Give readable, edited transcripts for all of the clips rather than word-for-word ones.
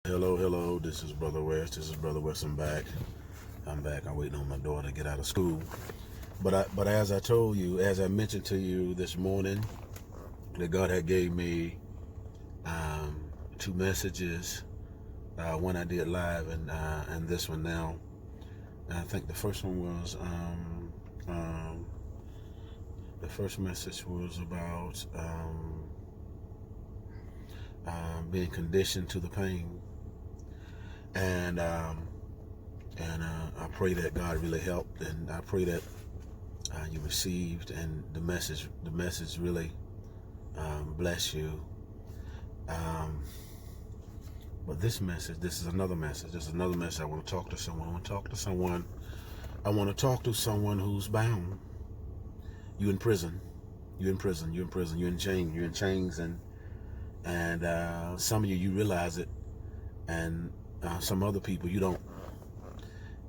Hello, this is Brother West. I'm back. I'm back. I'm waiting on my daughter to get out of school. But as I told you, as I mentioned to you this morning, that God had gave me two messages. One I did live, and this one now. And I think the first one was the first message was about being conditioned to the pain. And I pray that God really helped, and I pray that you received, and the message really bless you. But this is another message. I want to talk to someone. I want to talk to someone who's bound. You're in prison, you're in chains, and some of you realize it, and some other people you don't.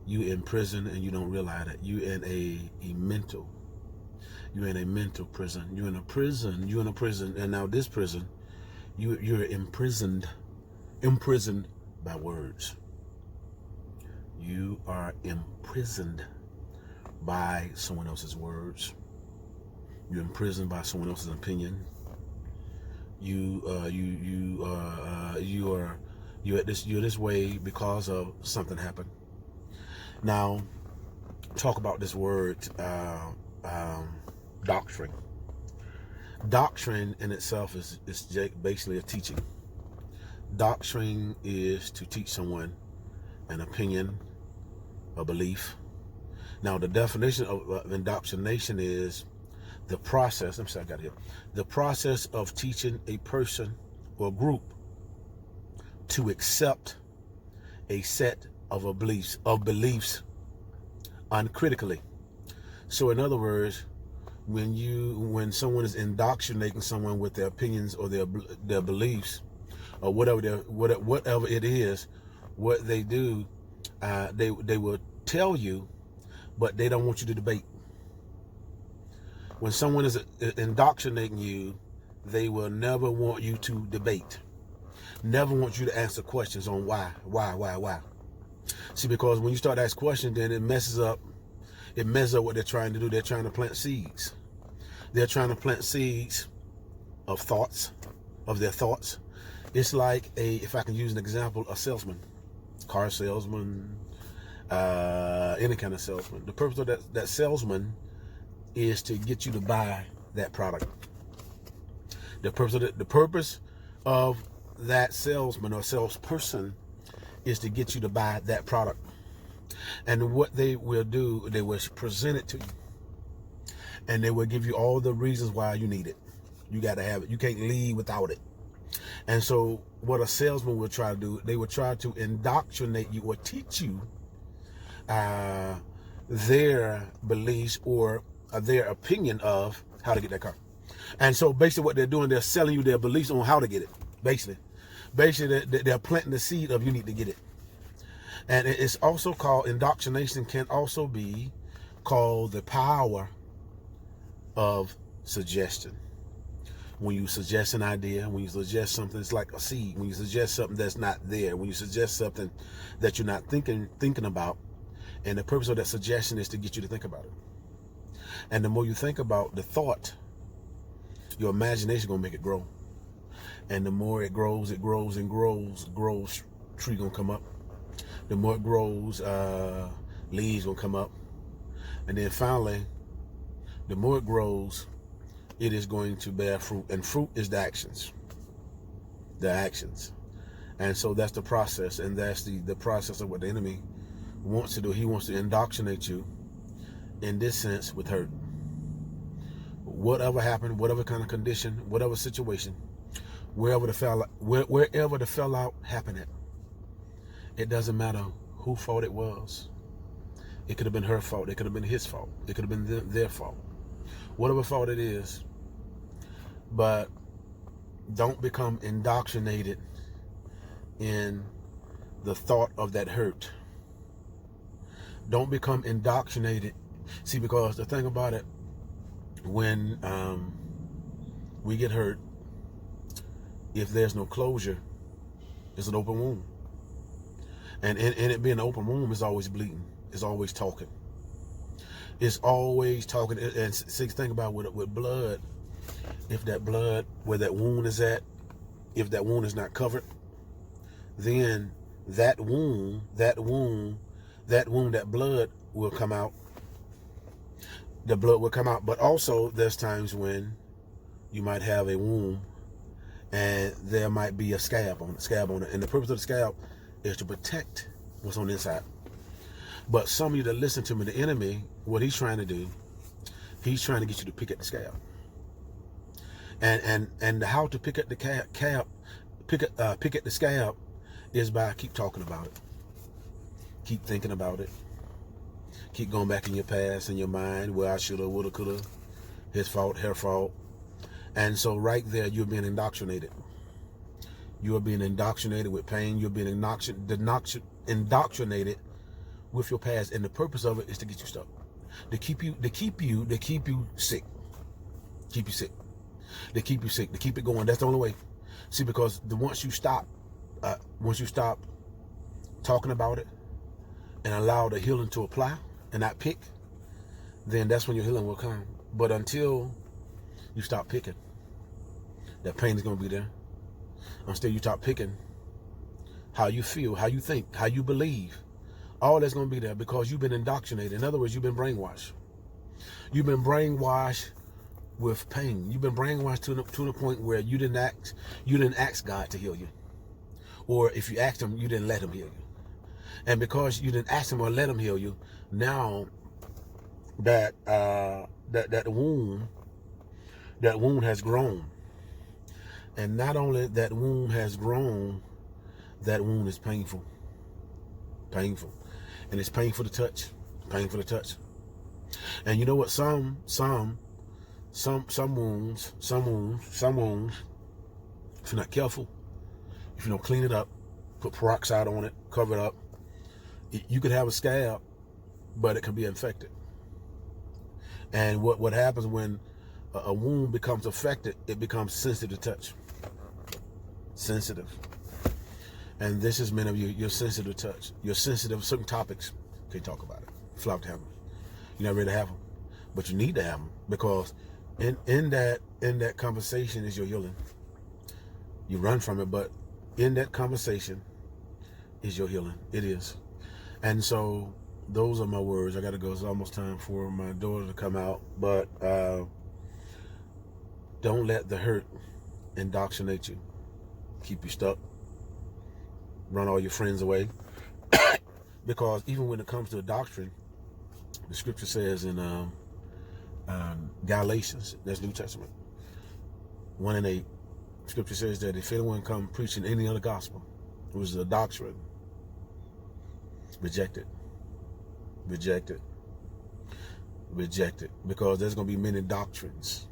You in prison and you don't realize it. You're in a mental prison. You're in a prison, and now this prison, you're imprisoned by words. You are imprisoned by someone else's words. You're imprisoned by someone else's opinion. You're this way because of something happened. Now, talk about this word, doctrine. Doctrine in itself is basically a teaching. Doctrine is to teach someone an opinion, a belief. Now, the definition of indoctrination is the process. The process of teaching a person or group to accept a set of beliefs uncritically. So, in other words, when someone is indoctrinating someone with their opinions or their beliefs or whatever it is, what they do, they will tell you, but they don't want you to debate. When someone is indoctrinating you, they will never want you to debate. Never want you to answer questions on why. See, because when you start to ask questions, then it messes up what they're trying to do. They're trying to plant seeds. They're trying to plant seeds of their thoughts. It's like if I can use an example, a salesman, car salesman, any kind of salesman. The purpose of that salesman is to get you to buy that product. The purpose of that salesman or salesperson is to get you to buy that product. And what they will do, they will present it to you, and they will give you all the reasons why you need it. You got to have it. You can't leave without it. And so what a salesman will try to do, they will try to indoctrinate you or teach you their beliefs or their opinion of how to get that car. And so basically what they're doing, they're selling you their beliefs on how to get it. Basically they're planting the seed of you need to get it. And it's also called, indoctrination can also be called the power of suggestion. When you suggest an idea, when you suggest something, it's like a seed. When you suggest something that's not there, when you suggest something that you're not thinking about, and the purpose of that suggestion is to get you to think about it. And the more you think about the thought, your imagination is going to make it grow. And the more it grows, tree going to come up. The more it grows, leaves will come up. And then finally, the more it grows, it is going to bear fruit. And fruit is the actions. And so that's the process. And that's the process of what the enemy wants to do. He wants to indoctrinate you, in this sense, with hurt. Whatever happened, whatever kind of condition, whatever situation, wherever the fallout happened at, it doesn't matter whose fault it was. It could have been her fault. It could have been his fault. It could have been their fault. Whatever fault it is. But don't become indoctrinated in the thought of that hurt. Don't become indoctrinated. See, because the thing about it, when we get hurt, if there's no closure, it's an open wound. And in it being an open wound, it's always bleeding. It's always talking. It's always talking. And see, think about with blood, if that blood, where that wound is at, if that wound is not covered, then that blood will come out. The blood will come out. But also, there's times when you might have a wound and there might be a scab on it. And the purpose of the scab is to protect what's on the inside. But some of you that listen to me, the enemy, what he's trying to do, he's trying to get you to pick at the scab. And how to pick at the pick at the scab is by keep talking about it, keep thinking about it, keep going back in your past, in your mind, where I shoulda, woulda, coulda, his fault, her fault. And so right there, you're being indoctrinated. You are being indoctrinated with pain. You're being indoctrinated with your past, and the purpose of it is to get you stuck, to keep you sick, keep you sick, to keep it going. That's the only way. See, because once you stop talking about it and allow the healing to apply and not pick, then that's when your healing will come. But until you stop picking, that pain is going to be there. Until you stop picking, how you feel, how you think, how you believe, all that's going to be there, because you've been indoctrinated. In other words, you've been brainwashed. You've been brainwashed with pain. You've been brainwashed to the point where you didn't ask God to heal you. Or if you asked him, you didn't let him heal you. And because you didn't ask him or let him heal you, now that wound has grown. And not only that wound has grown, that wound is painful. Painful. And it's painful to touch. Painful to touch. And you know what? Some wounds, if you're not careful, if you don't clean it up, put peroxide on it, cover it up, you could have a scab, but it can be infected. And what happens when a wound becomes affected, it becomes sensitive to touch. Sensitive. And this is many of you, you're sensitive to touch. You're sensitive to certain topics. Can't talk about it. Fly off the handle. You're not ready to have them. But you need to have them, because in that conversation is your healing. You run from it, but in that conversation is your healing. It is. And so those are my words. I got to go. It's almost time for my daughter to come out. But don't let the hurt indoctrinate you. Keep you stuck. Run all your friends away. Because even when it comes to a doctrine, the scripture says in Galatians, that's New Testament, 1:8, scripture says that if anyone come preaching any other gospel, it was a doctrine, reject it. Reject it. Reject it. Because there's going to be many doctrines.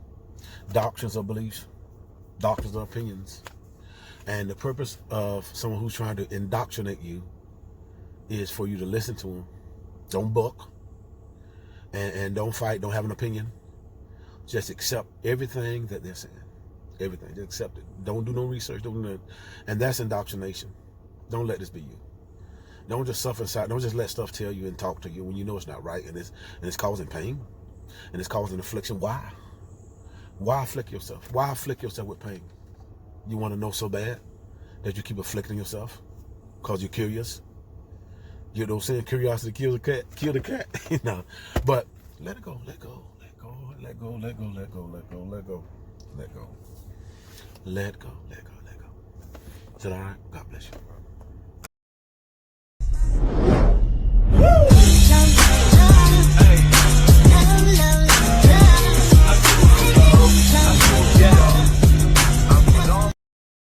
Doctrines of beliefs. Doctrines of opinions. And the purpose of someone who's trying to indoctrinate you is for you to listen to them. Don't buck. And don't fight. Don't have an opinion. Just accept everything that they're saying. Everything. Just accept it. Don't do no research. Don't do nothing. And that's indoctrination. Don't let this be you. Don't just suffer inside. Don't just let stuff tell you and talk to you when you know it's not right, and it's causing pain and it's causing affliction. Why? Why afflict yourself? Why afflict yourself with pain? You want to know so bad that you keep afflicting yourself because you're curious. You know, saying curiosity kills the cat. Kill the cat. You know, but let it go. Let go. Let go. Let go. Let go. Let go. Let go. Let go. Let go. Let go. Let go. Let go. Is that all right? God bless you.